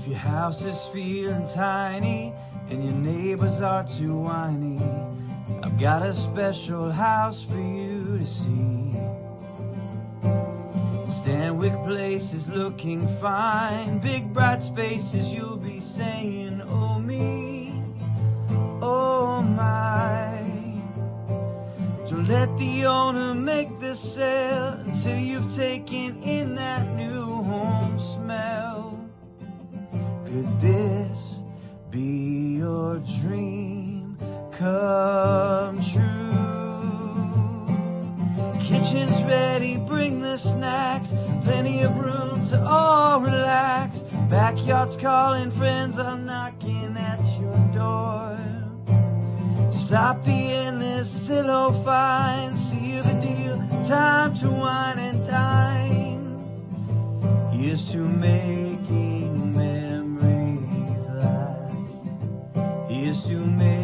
If your house is feeling tiny and your neighbors are too whiny, I've got a special house for you to see. Stanwyck Place is looking fine, big bright spaces, you'll be saying, oh me, oh my. Don't let the owner make the sale until you've taken in that new home smell. Could this be your dream come true? Kitchen's ready, bring the snacks, plenty of room to all relax. Backyard's calling, friends are knocking at your door. Stop being this Zillow fine, seal the deal, time to wine and dine. Here's to making memories last. Here's to making